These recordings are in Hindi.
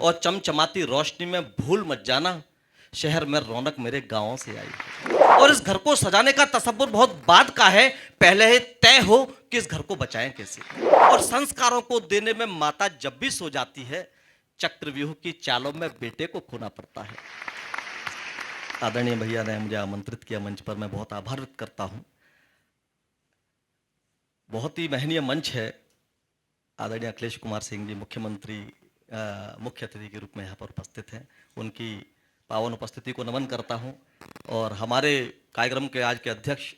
और चमचमाती रोशनी में भूल मत जाना, शहर में रौनक मेरे गांवों से आई है। और इस घर को सजाने का तसव्वुर बहुत बाद का है, पहले ही तय हो कि इस घर को बचाएं कैसे। और संस्कारों को देने में माता जब भी सो जाती है, चक्रव्यूह की चालों में बेटे को खोना पड़ता है। आदरणीय भैया ने मुझे आमंत्रित किया मंच पर, मैं बहुत आभार व्यक्त करता हूं। बहुत ही महनीय मंच है। आदरणीय अखिलेश कुमार सिंह जी मुख्यमंत्री मुख्य अतिथि के रूप में यहाँ पर उपस्थित हैं, उनकी पावन उपस्थिति को नमन करता हूँ। और हमारे कार्यक्रम के आज के अध्यक्ष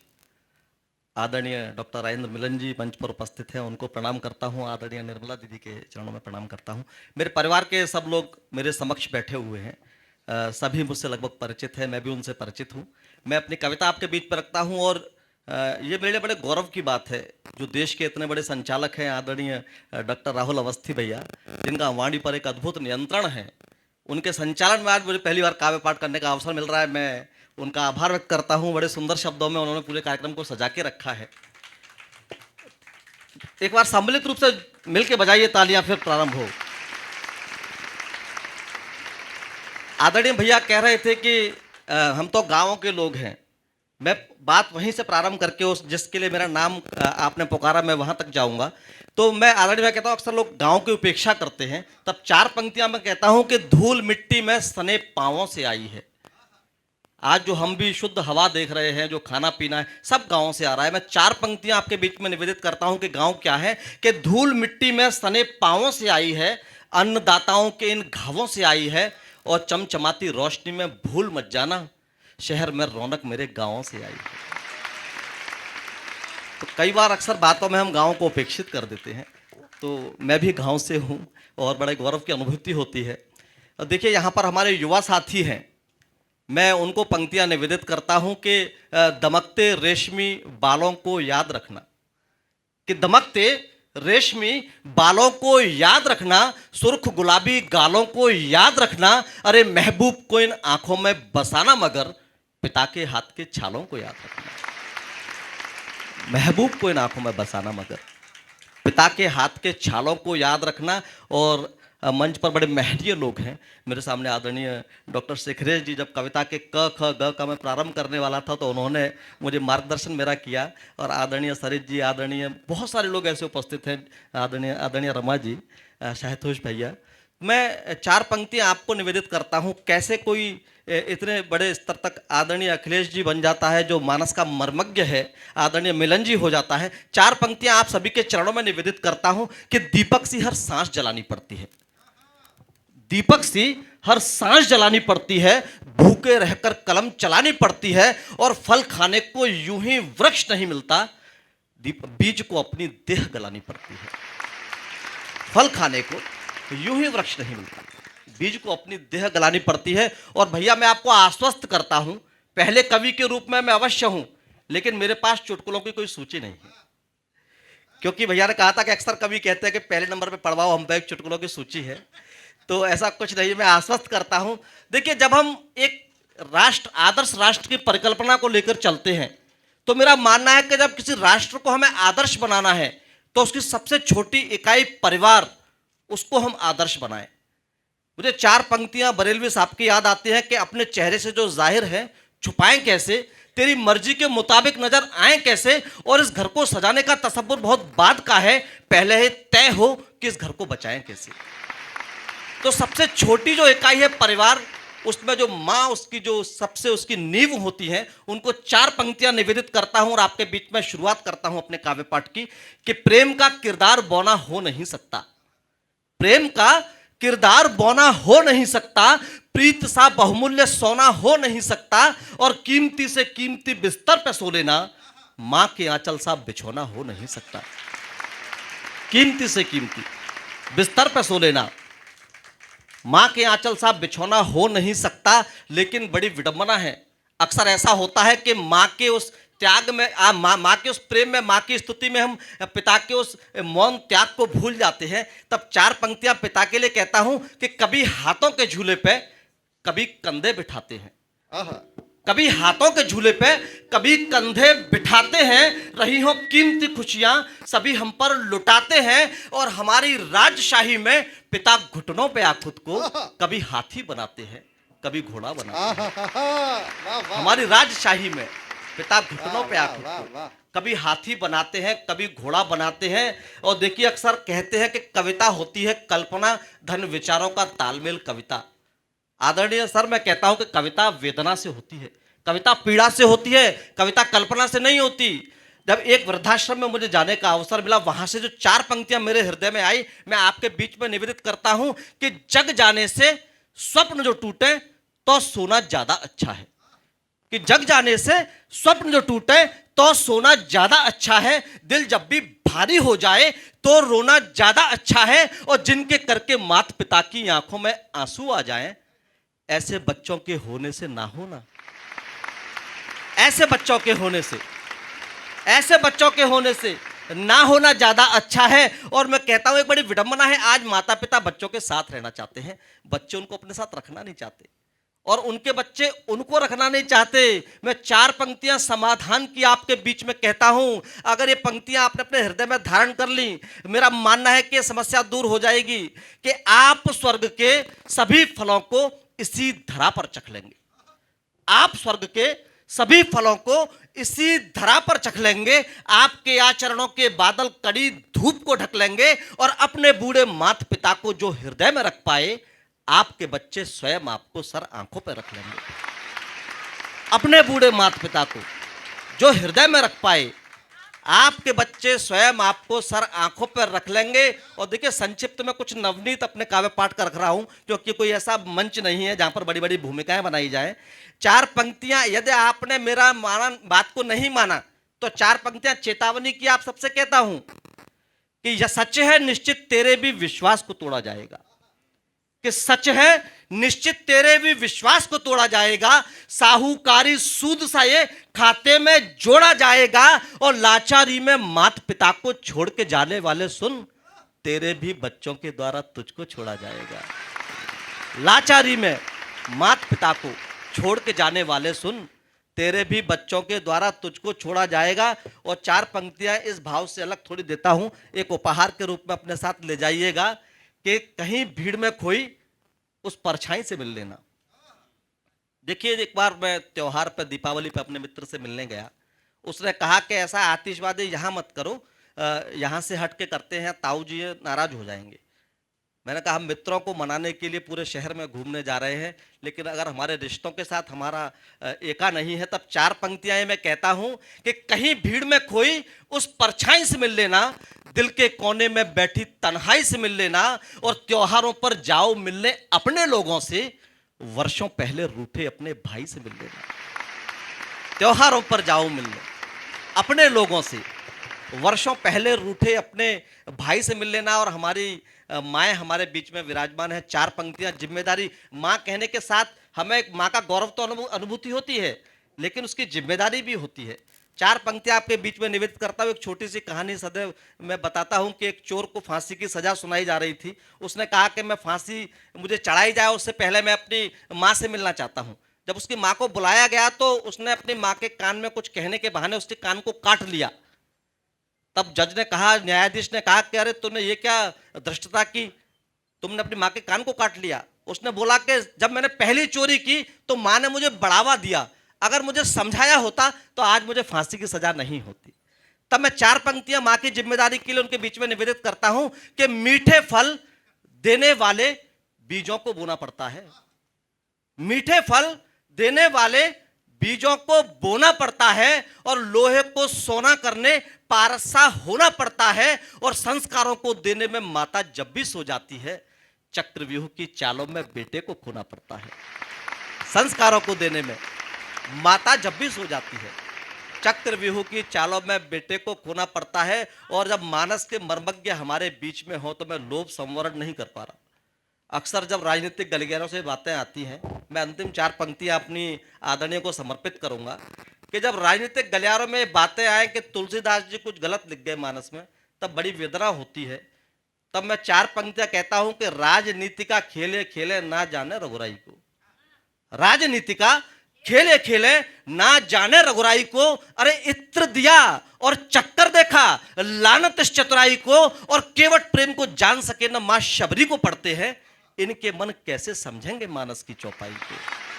आदरणीय डॉक्टर राजेंद्र मिलन जी मंच पर उपस्थित हैं, उनको प्रणाम करता हूँ। आदरणीय निर्मला दीदी के चरणों में प्रणाम करता हूँ। मेरे परिवार के सब लोग मेरे समक्ष बैठे हुए हैं, सभी मुझसे लगभग परिचित हैं, मैं भी उनसे परिचित हूँ। मैं अपनी कविता आपके बीच पर रखता हूँ और ये मेरे लिए बड़े गौरव की बात है, जो देश के इतने बड़े संचालक हैं आदरणीय डॉक्टर राहुल अवस्थी भैया, जिनका वाणी पर एक अद्भुत नियंत्रण है, उनके संचालन में आज मुझे पहली बार काव्य पाठ करने का अवसर मिल रहा है। मैं उनका आभार व्यक्त करता हूँ। बड़े सुंदर शब्दों में उन्होंने पूरे कार्यक्रम को सजा के रखा है। एक बार सम्मिलित रूप से मिलके बजाइए तालियां, फिर प्रारंभ हो। आदरणीय भैया कह रहे थे कि हम तो गांवों के लोग हैं। मैं बात वहीं से प्रारंभ करके उस जिसके लिए मेरा नाम आपने पुकारा, मैं वहां तक जाऊंगा। तो मैं आदरणीय भैया कहता हूँ, अक्सर लोग गांव की उपेक्षा करते हैं, तब चार पंक्तियां मैं कहता हूं कि धूल मिट्टी में सने पांवों से आई है। आज जो हम भी शुद्ध हवा देख रहे हैं, जो खाना पीना है, सब गांव से आ रहा है। मैं चार पंक्तियां आपके बीच में निवेदित करता हूं कि गांव क्या है। कि धूल मिट्टी में सने पांवों से आई है, अन्नदाताओं के इन घावों से आई है, और चमचमाती रोशनी में भूल मत जाना, शहर में रौनक मेरे गांवों से आई है। तो कई बार अक्सर बातों में हम गांव को उपेक्षित कर देते हैं, तो मैं भी गांव से हूं और बड़े गौरव की अनुभूति होती है। और देखिए, यहाँ पर हमारे युवा साथी हैं, मैं उनको पंक्तियां निवेदित करता हूं कि दमकते रेशमी बालों को याद रखना, कि दमकते रेशमी बालों को याद रखना, सुर्ख गुलाबी गालों को याद रखना, अरे महबूब को इन आंखों में बसाना, मगर पिता के हाथ के छालों को याद रखना। महबूब को इन आंखों में बसाना, मगर पिता के हाथ के छालों को याद रखना। और मंच पर बड़े महनीय लोग हैं मेरे सामने। आदरणीय डॉक्टर शेखरेश जी, जब कविता के क ख ग का मैं प्रारंभ करने वाला था, तो उन्होंने मुझे मार्गदर्शन मेरा किया। और आदरणीय सरित जी, आदरणीय बहुत सारे लोग ऐसे उपस्थित हैं, आदरणीय रमा जी, शाहतोष भैया। मैं चार पंक्तियां आपको निवेदित करता हूं। कैसे कोई इतने बड़े स्तर तक आदरणीय अखिलेश जी बन जाता है, जो मानस का मर्मज्ञ है, आदरणीय मिलन जी हो जाता है। चार पंक्तियां आप सभी के चरणों में निवेदित करता हूं कि दीपक सी हर सांस जलानी पड़ती है, दीपक सी हर सांस जलानी पड़ती है, भूखे रहकर कलम चलानी पड़ती है, और फल खाने को यूं ही वृक्ष नहीं मिलता, बीज को अपनी देह गलानी पड़ती है। फल खाने को यूं ही वृक्ष नहीं मिलता, बीज को अपनी देह गलानी पड़ती है। और भैया, मैं आपको आश्वस्त करता हूं, पहले कवि के रूप में मैं अवश्य हूं, लेकिन मेरे पास चुटकुलों की कोई सूची नहीं है। क्योंकि भैया ने कहा था कि अक्सर कवि कहते हैं कि पहले नंबर पे पढ़वाओ, हम पे एक चुटकुलों की सूची है, तो ऐसा कुछ नहीं। मैं आश्वस्त करता हूं। देखिए, जब हम एक राष्ट्र, आदर्श राष्ट्र की परिकल्पना को लेकर चलते हैं, तो मेरा मानना है कि जब किसी राष्ट्र को हमें आदर्श बनाना है, तो उसकी सबसे छोटी इकाई परिवार, उसको हम आदर्श बनाएं। मुझे चार पंक्तियां बरेलवी साहब की याद आती है कि अपने चेहरे से जो जाहिर है छुपाएं कैसे, तेरी मर्जी के मुताबिक नजर आए कैसे, और इस घर को सजाने का तसव्वुर बहुत बाद का है, पहले ही तय हो कि इस घर को बचाएं कैसे। तो सबसे छोटी जो इकाई है परिवार, उसमें जो माँ, उसकी जो सबसे उसकी नींव होती है, उनको चार पंक्तियां निवेदित करता हूं और आपके बीच में शुरुआत करता हूं अपने काव्य पाठ की। कि प्रेम का किरदार बौना हो नहीं सकता, प्रेम का किरदार बौना हो नहीं सकता, प्रीत सा बहुमूल्य सोना हो नहीं सकता, और कीमती से कीमती बिस्तर पे सो लेना, मां के आंचल सा बिछोना हो नहीं सकता। कीमती से कीमती बिस्तर पे सो लेना, मां के आंचल सा बिछोना हो नहीं सकता। लेकिन बड़ी विडंबना है, अक्सर ऐसा होता है कि मां के उस त्याग में, माँ के उस प्रेम में, माँ की स्तुति में हम पिता के उस मौन त्याग को भूल जाते हैं। तब चार पंक्तियां पिता के लिए कहता हूं कि कभी हाथों के झूले पे, कभी कंधे बिठाते हैं। कभी हाथों के झूले पे, कभी कंधे बिठाते हैं, रही हो कीमती खुशियां सभी हम पर लुटाते हैं। और हमारी राजशाही में पिता घुटनों पे आ खुद को कभी हाथी बनाते हैं, कभी घोड़ा बनाते हैं। वाह वाह हमारी राजशाही में पिता घुटनों पे आ वाह खुद वाह को वाह। कभी हाथी बनाते हैं, कभी घोड़ा बनाते हैं। और देखिए, अक्सर कहते हैं कि कविता होती है कल्पना धन विचारों का तालमेल कविता। आदरणीय सर, मैं कहता हूं कि कविता वेदना से होती है, कविता पीड़ा से होती है, कविता कल्पना से नहीं होती। जब एक वृद्धाश्रम में मुझे जाने का अवसर मिला, वहां से जो 4 पंक्तियां मेरे हृदय में आई, मैं आपके बीच में निवेदित करता हूं कि जग जाने से स्वप्न जो टूटे तो सोना ज्यादा अच्छा है। कि जग जाने से स्वप्न जो टूटे तो सोना ज्यादा अच्छा है। दिल जब भी भारी हो जाए तो रोना ज्यादा अच्छा है। और जिनके करके माता पिता की आंखों में आंसू आ जाएं, ऐसे बच्चों के होने से ना होना, ऐसे बच्चों के होने से, ऐसे बच्चों के होने से ना होना ज्यादा अच्छा है। और मैं कहता हूं, एक बड़ी विडंबना है, आज माता पिता बच्चों के साथ रहना चाहते हैं, बच्चे उनको अपने साथ रखना नहीं चाहते, और उनके बच्चे उनको रखना नहीं चाहते। मैं 4 पंक्तियां समाधान की आपके बीच में कहता हूं। अगर ये पंक्तियां आपने अपने हृदय में धारण कर ली, मेरा मानना है कि समस्या दूर हो जाएगी कि आप स्वर्ग के सभी फलों को इसी धरा पर चख लेंगे। आप स्वर्ग के सभी फलों को इसी धरा पर चख लेंगे। आपके आचरणों के बादल कड़ी धूप को ढक लेंगे। और अपने बूढ़े माता पिता को जो हृदय में रख पाए, आपके बच्चे स्वयं आपको सर आंखों पर रख लेंगे। अपने बूढ़े माता पिता को जो हृदय में रख पाए, आपके बच्चे स्वयं आपको सर आंखों पर रख लेंगे। और देखिए, संक्षिप्त में कुछ नवनीत अपने काव्य पाठ कर रख रहा हूं, क्योंकि कोई ऐसा मंच नहीं है जहां पर बड़ी बड़ी भूमिकाएं बनाई जाए। 4 पंक्तियां, यदि आपने मेरा माना बात को नहीं माना तो 4 पंक्तियां चेतावनी की आप सबसे कहता हूं कि यह सच है निश्चित तेरे भी विश्वास को तोड़ा जाएगा। कि सच है निश्चित तेरे भी विश्वास को तोड़ा जाएगा। साहूकारी सूद सा ये खाते में जोड़ा जाएगा। और लाचारी में माता पिता को छोड़ के जाने वाले सुन, तेरे भी बच्चों के द्वारा तुझको छोड़ा जाएगा। लाचारी में माता पिता को छोड़ के जाने वाले सुन, तेरे भी बच्चों के द्वारा तुझको छोड़ा जाएगा। और 4 पंक्तियां इस भाव से अलग थोड़ी देता हूं, एक उपहार के रूप में अपने साथ ले जाइएगा कि कहीं भीड़ में खोई उस परछाई से मिल लेना। देखिए, एक बार मैं त्योहार पर, दीपावली पर अपने मित्र से मिलने गया। उसने कहा कि ऐसा आतिशबाजी यहाँ मत करो, यहाँ से हट के करते हैं, ताऊ जी नाराज हो जाएंगे। मैंने कहा, हम मित्रों को मनाने के लिए पूरे शहर में घूमने जा रहे हैं, लेकिन अगर हमारे रिश्तों के साथ हमारा एका नहीं है, तब 4 पंक्तियां मैं कहता हूं कि कहीं भीड़ में खोई उस परछाई से मिल लेना, दिल के कोने में बैठी तन्हाई से मिल लेना। और त्योहारों पर जाओ मिलने अपने लोगों से, वर्षों पहले रूठे अपने भाई से मिल लेना। त्योहारों पर जाओ मिलने अपने लोगों से, वर्षों पहले रूठे अपने भाई से मिल लेना। और हमारी माएँ हमारे बीच में विराजमान है। 4 पंक्तियां जिम्मेदारी। माँ कहने के साथ हमें माँ का गौरव तो अनुभूति होती है, लेकिन उसकी जिम्मेदारी भी होती है। 4 पंक्तियां आपके बीच में निवेदित करता हूं। एक छोटी सी कहानी सदैव मैं बताता हूं कि एक चोर को फांसी की सजा सुनाई जा रही थी। उसने कहा कि मैं फांसी मुझे चढ़ाई जाए उससे पहले मैं अपनी माँ से मिलना चाहता हूं। जब उसकी माँ को बुलाया गया तो उसने अपनी माँ के कान में कुछ कहने के बहाने उसके कान को काट लिया। तब जज ने कहा, न्यायाधीश ने कहा कि अरे तूने ये क्या धृष्टता की, तुमने अपनी माँ के कान को काट लिया। उसने बोला कि जब मैंने पहली चोरी की तो माँ ने मुझे बढ़ावा दिया, अगर मुझे समझाया होता तो आज मुझे फांसी की सजा नहीं होती। तब मैं 4 पंक्तियां माँ की जिम्मेदारी के लिए उनके बीच में निवेदित करता हूं कि मीठे फल देने वाले बीजों को बोना पड़ता है। मीठे फल देने वाले बीजों को बोना पड़ता है। और लोहे को सोना करने पारसा होना पड़ता है। और संस्कारों को देने में माता जब भी सो जाती है, चक्रव्यूह की चालों में बेटे को खोना पड़ता है। संस्कारों को देने में माता जब भी सो जाती है, चक्रव्यूह की चालों में बेटे को खोना पड़ता है। और जब मानस के मर्मज्ञ हमारे बीच में हो तो मैं लोभ संवरण नहीं कर पा रहा। अक्सर जब राजनीतिक गलियारों से बातें आती हैं, मैं अंतिम 4 पंक्तियां अपनी आदरणीय को समर्पित करूंगा कि जब राजनीतिक गलियारों में बातें आए कि तुलसीदास जी कुछ गलत लिख गए मानस में, तब बड़ी वेदना होती है। तब मैं 4 पंक्तियां कहता हूं कि राजनीति का खेले खेले ना जाने रघुराई को। राजनीति का खेले खेले ना जाने रघुराई को, अरे इत्र दिया और चक्कर देखा, लानत इस चतुराई को, और केवट प्रेम को जान सके न मां शबरी को पढ़ते हैं, इनके मन कैसे समझेंगे मानस की चौपाई को।